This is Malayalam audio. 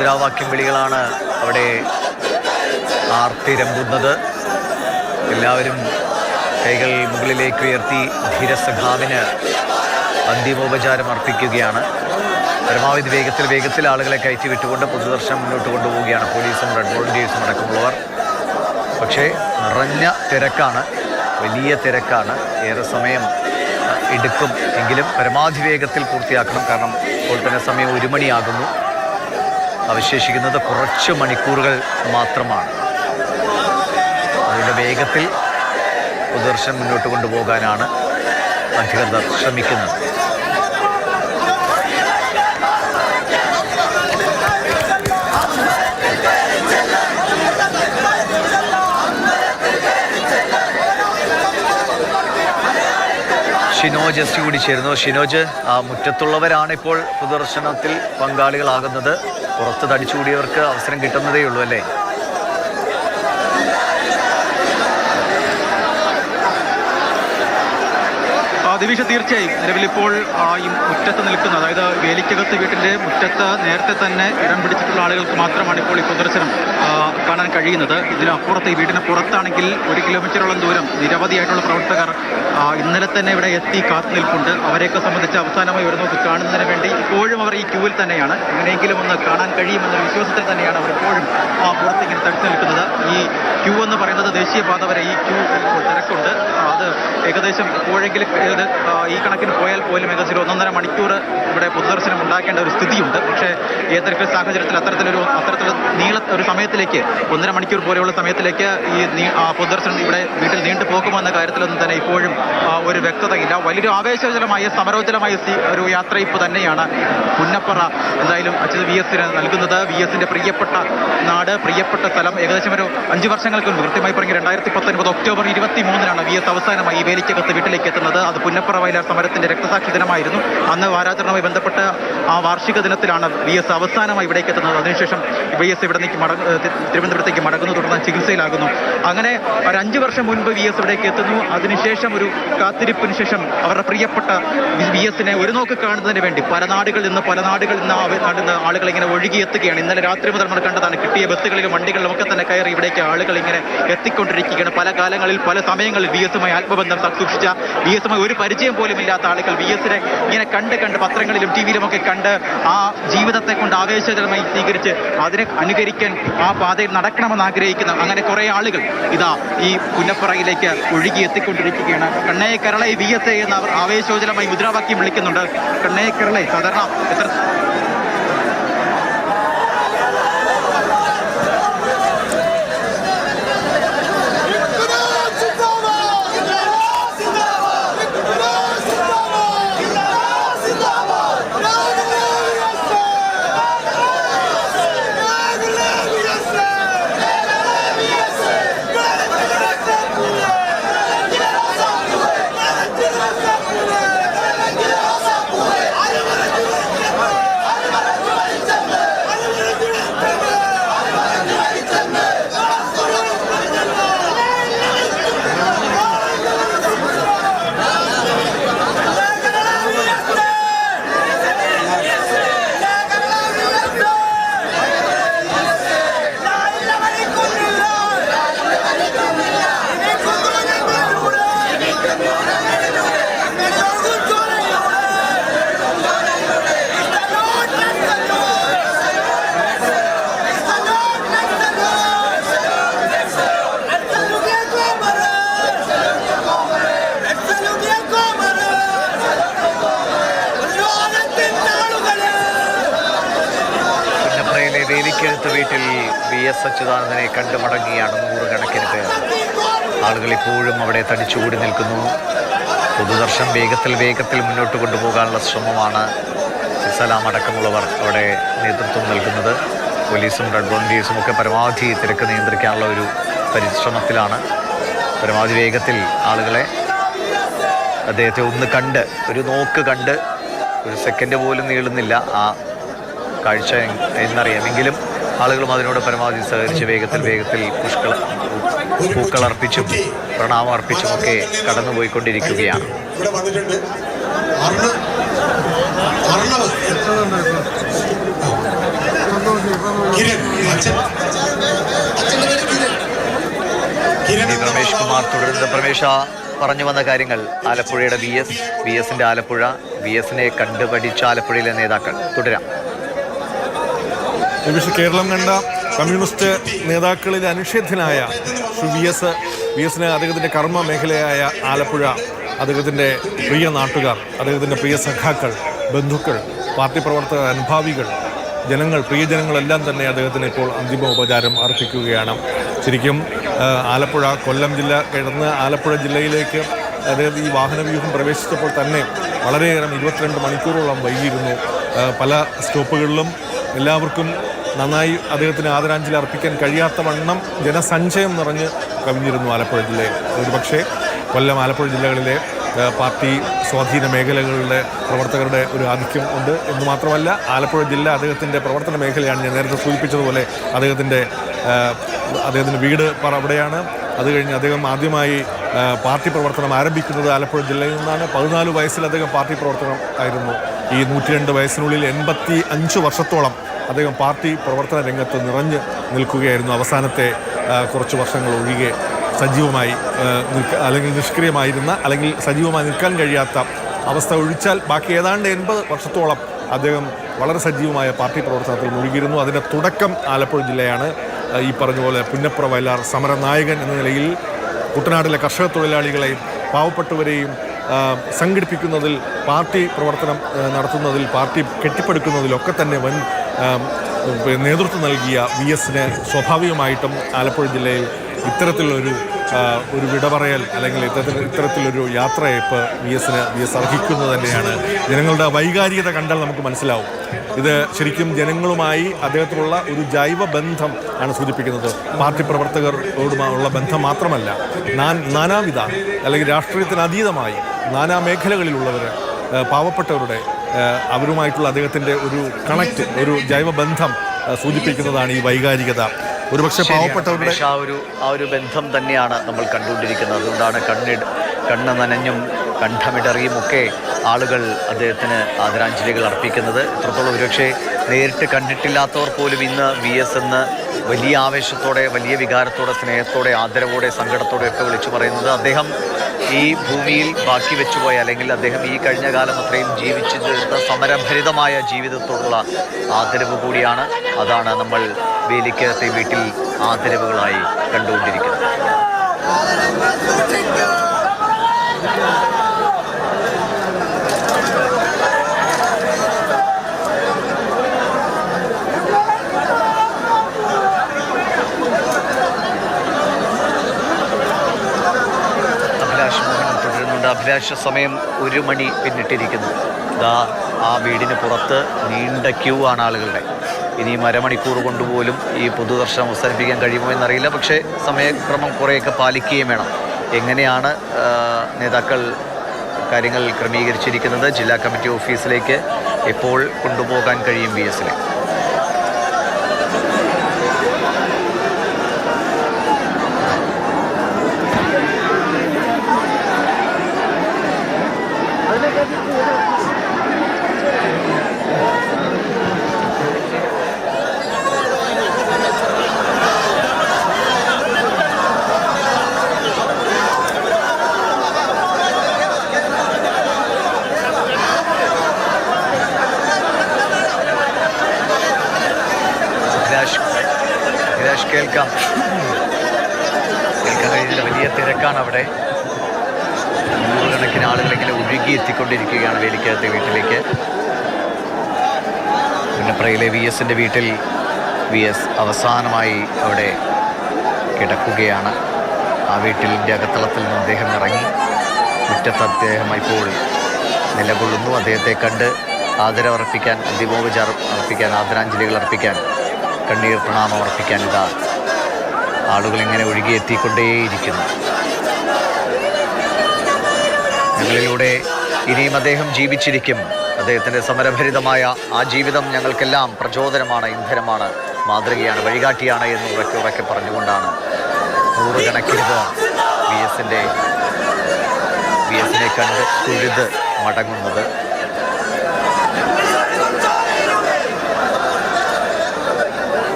മുദ്രാവാക്യം വിളികളാണ് അവിടെ ആർത്തിരമ്പുന്നത്. എല്ലാവരും കൈകൾ മുകളിലേക്ക് ഉയർത്തി ധീരസഖാവിന് അന്തിമോപചാരം അർപ്പിക്കുകയാണ്. പരമാവധി വേഗത്തിൽ ആളുകളെ കയറ്റി വിട്ടുകൊണ്ട് പൊതുദർശനം മുന്നോട്ട് കൊണ്ടുപോവുകയാണ് പോലീസും റെഡ് വോളണ്ടിയേഴ്സും അടക്കമുള്ളവർ. പക്ഷേ നിറഞ്ഞ തിരക്കാണ്, വലിയ തിരക്കാണ്. ഏറെ സമയം എടുക്കും എങ്കിലും പരമാവധി വേഗത്തിൽ പൂർത്തിയാക്കണം. കാരണം ഇപ്പോൾ തന്നെ സമയം 1 മണിയാകുന്നു. അവശേഷിക്കുന്നത് കുറച്ച് മണിക്കൂറുകൾ മാത്രമാണ്. അതിൻ്റെ വേഗത്തിൽ പൊതുദർശനം മുന്നോട്ട് കൊണ്ടുപോകാനാണ് അധികൃതർ ശ്രമിക്കുന്നത്. ഷിനോജ് എസ് കൂടി ചേരുന്നു. ഷിനോജ്, മുറ്റത്തുള്ളവരാണ് ഇപ്പോൾ പൊതുദർശനത്തിൽ പങ്കാളികളാകുന്നത്. പുറത്ത് തടിച്ചുകൂടിയവർക്ക് അവസരം കിട്ടുന്നതേ ഉള്ളൂ അല്ലേ? ദിവിഷ, തീർച്ചയായും നിലവിലിപ്പോൾ ഈ മുറ്റത്ത് നിൽക്കുന്ന, അതായത് വേലിക്കകത്ത് വീട്ടിൻ്റെ മുറ്റത്ത് നേരത്തെ തന്നെ ഇടം പിടിച്ചിട്ടുള്ള ആളുകൾക്ക് മാത്രമാണ് ഇപ്പോൾ ഈ പൊതുദർശനം കാണാൻ കഴിയുന്നത്. ഇതിനപ്പുറത്ത് ഈ വീടിന് പുറത്താണെങ്കിൽ 1 കിലോമീറ്ററോളം ദൂരം നിരവധിയായിട്ടുള്ള പ്രവർത്തകർ ഇന്നലെ തന്നെ ഇവിടെ എത്തി കാത്തു നിൽപ്പുണ്ട്. അവരെയൊക്കെ സംബന്ധിച്ച് അവസാനമായി ഒരു നോക്ക് കാണുന്നതിന് വേണ്ടി ഇപ്പോഴും അവർ ഈ ക്യൂവിൽ തന്നെയാണ്. എങ്ങനെയെങ്കിലും ഒന്ന് കാണാൻ കഴിയുമെന്നൊരു വിശ്വാസത്തിൽ തന്നെയാണ് അവർ ഇപ്പോഴും പുറത്ത് ഇങ്ങനെ തടുത്തു നിൽക്കുന്നത്. ഈ ക്യൂ എന്ന് പറയുന്നത് ദേശീയപാത വരെ ഈ ക്യൂ തിരക്കുണ്ട്. അത് ഏകദേശം എപ്പോഴെങ്കിലും ഈ കണക്കിന് പോയാൽ പോലും ഏകദേശം 1.5 മണിക്കൂർ ഇവിടെ പൊതുദർശനം ഉണ്ടാക്കേണ്ട ഒരു സ്ഥിതിയുണ്ട്. പക്ഷേ ഏതൊക്കെ സാഹചര്യത്തിൽ അത്തരത്തിലൊരു ഒരു സമയത്തിലേക്ക് 1.5 മണിക്കൂർ പോലെയുള്ള സമയത്തിലേക്ക് ഈ പൊതുദർശനം ഇവിടെ വീട്ടിൽ നീണ്ടു പോകുമെന്ന കാര്യത്തിലൊന്നും തന്നെ ഇപ്പോഴും ഒരു വ്യക്തതയില്ല. വലിയൊരു ആവേശജലമായ സമരോജ്വലമായ ഒരു യാത്രയിപ്പ് തന്നെയാണ് പുന്നപ്പറ എന്തായാലും അച്യുത് VS നൽകുന്നത്. VSന്റെ പ്രിയപ്പെട്ട നാട്, പ്രിയപ്പെട്ട സ്ഥലം. ഏകദേശം ഒരു 5 വർഷങ്ങൾക്ക് മുൻപ്, കൃത്യമായി പറഞ്ഞ് 2019 ഒക്ടോബർ 23 VS അവസാനമായി ഈ വേലിക്കകത്ത് വീട്ടിലേക്ക് എത്തുന്നത്. അത് പുന്നപ്പറ വയലാർ സമരത്തിന്റെ രക്തസാക്ഷി ദിനമായിരുന്നു. അന്ന് വാരാചരണവുമായി ബന്ധപ്പെട്ട് ആ വാർഷിക ദിനത്തിലാണ് VS അവസാനമായി ഇവിടേക്ക് എത്തുന്നത്. അതിനുശേഷം VS ഇവിടെ നിന്ന് തിരുവനന്തപുരത്തേക്ക് മടങ്ങുന്നു, തുടർന്ന് ചികിത്സയിലാകുന്നു. അങ്ങനെ ഒരു 5 വർഷം മുൻപ് VS ഇവിടേക്ക് എത്തുന്നു. അതിനുശേഷം ഒരു കാത്തിരിപ്പിന് ശേഷം അവരുടെ പ്രിയപ്പെട്ട VSനെ ഒരു നോക്ക് കാണുന്നതിന് വേണ്ടി പല നാടുകളിൽ നിന്ന് ആളുകൾ ഇങ്ങനെ ഒഴുകിയെത്തുകയാണ്. ഇന്നലെ രാത്രി മുതൽ നമ്മൾ കണ്ടതാണ്. കിട്ടിയ ബസ്സുകളിലും വണ്ടികളിലും ഒക്കെ തന്നെ കയറി ഇവിടേക്ക് ആളുകൾ ഇങ്ങനെ എത്തിക്കൊണ്ടിരിക്കുകയാണ്. പല കാലങ്ങളിൽ പല സമയങ്ങളിൽ VSുമായി ആത്മബന്ധം സൂക്ഷിച്ച, VSുമായി ഒരു പരിചയം പോലും ഇല്ലാത്ത ആളുകൾ VSനെ ഇങ്ങനെ കണ്ട് പത്രങ്ങളിലും TV-യിലും ഒക്കെ കണ്ട് ആ ജീവിതത്തെ കൊണ്ട് ആവേശകരമായി സ്വീകരിച്ച് അതിനെ അനുകരിക്കാൻ ആ പാതയിൽ നടക്കണമെന്ന് ആഗ്രഹിക്കുന്ന അങ്ങനെ കുറെ ആളുകൾ ഇതാ ഈ പുന്നപ്പറയിലേക്ക് ഒഴുകി എത്തിക്കൊണ്ടിരിക്കുകയാണ്. കണ്ണേ കേരളെ VS എന്ന് അവർ ആവേശോജ്വലമായി മുദ്രാവാക്യം വിളിക്കുന്നുണ്ട്. കണ്ണേ കേരളെ സാധാരണ എത്ര വേലിക്കകത്ത് വീട്ടിൽ VS അച്യുതാനന്ദനെ കണ്ടു മടങ്ങിയാണ് നൂറുകണക്കിന് പേർ. ആളുകൾ ഇപ്പോഴും അവിടെ തടിച്ചുകൂടി നിൽക്കുന്നു. പൊതുദർശനം വേഗത്തിൽ മുന്നോട്ട് കൊണ്ടുപോകാനുള്ള ശ്രമമാണ് സലാം അടക്കമുള്ളവർ അവിടെ നേതൃത്വം നൽകുന്നത്. പോലീസും റെഡ് വോളണ്ടിയേഴ്സും ഒക്കെ പരമാവധി തിരക്ക് നിയന്ത്രിക്കാനുള്ള ഒരു പരിശ്രമത്തിലാണ്. പരമാവധി വേഗത്തിൽ ആളുകളെ അദ്ദേഹത്തെ ഒന്ന് കണ്ട് ഒരു നോക്ക് കണ്ട്, ഒരു സെക്കൻഡ് പോലും നീളുന്നില്ല ആ കാഴ്ച എന്നറിയാമെങ്കിലും ആളുകളും അതിനോട് പരമാവധി സഹകരിച്ച് വേഗത്തിൽ പൂക്കളർപ്പിച്ചും പ്രണാമം അർപ്പിച്ചുമൊക്കെ കടന്നുപോയിക്കൊണ്ടിരിക്കുകയാണ്. ഇവിടെ പ്രമേഷ് കുമാർ തുടരുന്ന പ്രമേശ പറഞ്ഞു വന്ന കാര്യങ്ങൾ ആലപ്പുഴയുടെ വി എസിന്റെ ആലപ്പുഴ വി എസിനെ കണ്ടുപഠിച്ച ആലപ്പുഴയിലെ നേതാക്കൾ തുടരാം. കേരളം കണ്ട കമ്മ്യൂണിസ്റ്റ് നേതാക്കളിൽ അനിഷേധ്യനായ ശ്രീ വി എസിന് അദ്ദേഹത്തിൻ്റെ കർമ്മ മേഖലയായ ആലപ്പുഴ, അദ്ദേഹത്തിൻ്റെ പ്രിയ നാട്ടുകാർ, അദ്ദേഹത്തിൻ്റെ പ്രിയ സഖാക്കൾ, ബന്ധുക്കൾ, പാർട്ടി പ്രവർത്തകർ, അനുഭാവികൾ, ജനങ്ങൾ, പ്രിയജനങ്ങളെല്ലാം തന്നെ അദ്ദേഹത്തിന് ഇപ്പോൾ അന്തിമ ഉപചാരം അർപ്പിക്കുകയാണ്. ശരിക്കും ആലപ്പുഴ, കൊല്ലം ജില്ല കിടന്ന് ആലപ്പുഴ ജില്ലയിലേക്ക് അദ്ദേഹം ഈ വാഹനവ്യൂഹം പ്രവേശിച്ചപ്പോൾ തന്നെ വളരെയേറെ 22 മണിക്കൂറോളം വൈകിയിരുന്നു. പല സ്റ്റോപ്പുകളിലും എല്ലാവർക്കും നന്നായി അദ്ദേഹത്തിന് ആദരാഞ്ജലി അർപ്പിക്കാൻ കഴിയാത്ത വണ്ണം ജനസഞ്ചയം നിറഞ്ഞ് കവിഞ്ഞിരുന്നു ആലപ്പുഴ ജില്ലയിൽ. ഒരുപക്ഷെ കൊല്ലം, ആലപ്പുഴ ജില്ലകളിലെ പാർട്ടി സ്വാധീന മേഖലകളുടെ പ്രവർത്തകരുടെ ഒരു ആധിക്യം ഉണ്ട് എന്ന് മാത്രമല്ല, ആലപ്പുഴ ജില്ല അദ്ദേഹത്തിൻ്റെ പ്രവർത്തന മേഖലയാണ്. ഞാൻ നേരത്തെ സൂചിപ്പിച്ചതുപോലെ അദ്ദേഹത്തിൻ്റെ വീട് അവിടെയാണ്. അത് കഴിഞ്ഞ് അദ്ദേഹം ആദ്യമായി പാർട്ടി പ്രവർത്തനം ആരംഭിക്കുന്നത് ആലപ്പുഴ ജില്ലയിൽ നിന്നാണ്. 14 വയസ്സിൽ അദ്ദേഹം പാർട്ടി പ്രവർത്തനം ആയിരുന്നു. ഈ 102 വയസ്സിനുള്ളിൽ 85 വർഷത്തോളം അദ്ദേഹം പാർട്ടി പ്രവർത്തന രംഗത്ത് നിറഞ്ഞ് നിൽക്കുകയായിരുന്നു. അവസാനത്തെ കുറച്ച് വർഷങ്ങൾ ഒഴികെ സജീവമായി അല്ലെങ്കിൽ നിഷ്ക്രിയമായിരുന്ന, അല്ലെങ്കിൽ സജീവമായി നിൽക്കാൻ കഴിയാത്ത അവസ്ഥ ഒഴിച്ചാൽ ബാക്കി ഏതാണ്ട് 80 വർഷത്തോളം അദ്ദേഹം വളരെ സജീവമായ പാർട്ടി പ്രവർത്തനത്തിൽ മുഴുകിയിരുന്നു. അതിൻ്റെ തുടക്കം ആലപ്പുഴ ജില്ലയാണ്. ഈ പറഞ്ഞ പോലെ പുന്നപ്ര വയലാർ സമരനായകൻ എന്ന നിലയിൽ കുട്ടനാട്ടിലെ കർഷക തൊഴിലാളികളെയും പാവപ്പെട്ടവരെയും സംഘടിപ്പിക്കുന്നതിൽ, പാർട്ടി പ്രവർത്തനം നടത്തുന്നതിൽ, പാർട്ടി കെട്ടിപ്പടുക്കുന്നതിലൊക്കെ തന്നെ വൻ നേതൃത്വം നൽകിയ വി എസിന് സ്വാഭാവികമായിട്ടും ആലപ്പുഴ ജില്ലയിൽ ഇത്തരത്തിലൊരു വിട പറയൽ അല്ലെങ്കിൽ ഇത്തരത്തിലൊരു യാത്രയയപ്പ് വി എസ് അർഹിക്കുന്നത് തന്നെയാണ്. ജനങ്ങളുടെ വൈകാരികത കണ്ടാൽ നമുക്ക് മനസ്സിലാവും. ഇത് ശരിക്കും ജനങ്ങളുമായി അദ്ദേഹത്തിനുള്ള ഒരു ജൈവ ബന്ധം ആണ് സൂചിപ്പിക്കുന്നത്. പാർട്ടി പ്രവർത്തകരോടുള്ള ബന്ധം മാത്രമല്ല, നാനാവിധ അല്ലെങ്കിൽ രാഷ്ട്രീയത്തിന് അതീതമായി നാനാ മേഖലകളിലുള്ളവർ, പാവപ്പെട്ടവരുടെ അവരുമായിട്ടുള്ള അദ്ദേഹത്തിൻ്റെ ഒരു കണക്റ്റ്, ഒരു ജൈവബന്ധം സൂചിപ്പിക്കുന്നതാണ് ഈ വൈകാരികത. ഒരുപക്ഷെ പാവപ്പെട്ടവരുടെ ആ ഒരു ബന്ധം തന്നെയാണ് നമ്മൾ കണ്ടുകൊണ്ടിരിക്കുന്നത്. അതുകൊണ്ടാണ് കണ്ണ് നനഞ്ഞും കണ്ഠമിടറിയും ഒക്കെ ആളുകൾ അദ്ദേഹത്തിന് ആദരാഞ്ജലികൾ അർപ്പിക്കുന്നത്. എത്രത്തോളം ഒരുപക്ഷെ നേരിട്ട് കണ്ടിട്ടില്ലാത്തവർ പോലും ഇന്ന് വി എസ് എന്ന് വലിയ ആവേശത്തോടെ, വലിയ വികാരത്തോടെ, സ്നേഹത്തോടെ, ആദരവോടെ, സങ്കടത്തോടെ ഒക്കെ വിളിച്ചു പറയുന്നത് അദ്ദേഹം ഈ ഭൂമിയിൽ ബാക്കി വെച്ചുപോയ, അല്ലെങ്കിൽ അദ്ദേഹം ഈ കഴിഞ്ഞ കാലം അത്രയും ജീവിച്ചു തീർത്ത സമരഭരിതമായ ജീവിതത്തോടുള്ള ആദരവ് കൂടിയാണ്. അതാണ് നമ്മൾ വേലിക്കകത്തെ വീട്ടിൽ ആദരവുകളായി കണ്ടുകൊണ്ടിരിക്കുന്നത്. അഭിലാഷ സമയം 1 മണി പിന്നിട്ടിരിക്കുന്നു. ആ വീടിന് പുറത്ത് നീണ്ട ക്യൂ ആണ് ആളുകളുടെ. ഇനിയും അരമണിക്കൂർ കൊണ്ടുപോലും ഈ പൊതുദർശനം അവസാനിപ്പിക്കാൻ കഴിയുമോ എന്നറിയില്ല. പക്ഷേ സമയക്രമം കുറേയൊക്കെ പാലിക്കുകയും വേണം. എങ്ങനെയാണ് നേതാക്കൾ കാര്യങ്ങൾ ക്രമീകരിച്ചിരിക്കുന്നത്? ജില്ലാ കമ്മിറ്റി ഓഫീസിലേക്ക് എപ്പോൾ കൊണ്ടുപോകാൻ കഴിയും വി എസിനെ? കേൾക്കാൻ കഴിയുന്നില്ല. വലിയ തിരക്കാണ് അവിടെ. 100 കണക്കിന് ആളുകളിങ്ങനെ ഒഴുകി എത്തിക്കൊണ്ടിരിക്കുകയാണ് വേലിക്കകത്തെ വീട്ടിലേക്ക്. പുന്നപ്രയിലെ വി എസിൻ്റെ വീട്ടിൽ വി എസ് അവസാനമായി അവിടെ കിടക്കുകയാണ്. ആ വീട്ടിലിൻ്റെ അകത്തളത്തിൽ നിന്ന് അദ്ദേഹം ഇറങ്ങി മുറ്റത്ത് അദ്ദേഹം ഇപ്പോൾ നിലകൊള്ളുന്നു. അദ്ദേഹത്തെ കണ്ട് ആദരവർപ്പിക്കാൻ, അന്തിമോപചാരം അർപ്പിക്കാൻ, ആദരാഞ്ജലികൾ അർപ്പിക്കാൻ, കണ്ണീർ പ്രണാമം അർപ്പിക്കാൻ ഇതാ ആളുകളിങ്ങനെ ഒഴുകിയെത്തിക്കൊണ്ടേയിരിക്കുന്നു. ഞങ്ങളിലൂടെ ഇനിയും അദ്ദേഹം ജീവിച്ചിരിക്കും. അദ്ദേഹത്തിൻ്റെ സമരഭരിതമായ ആ ജീവിതം ഞങ്ങൾക്കെല്ലാം പ്രചോദനമാണ്, ഇന്ധനമാണ്, മാതൃകയാണ്, വഴികാട്ടിയാണ് എന്ന് ഉറക്കെ പറഞ്ഞുകൊണ്ടാണ് 100 കണക്കിന് വി എസിനെ കണ്ട് തൊഴുത് മടങ്ങുന്നത്.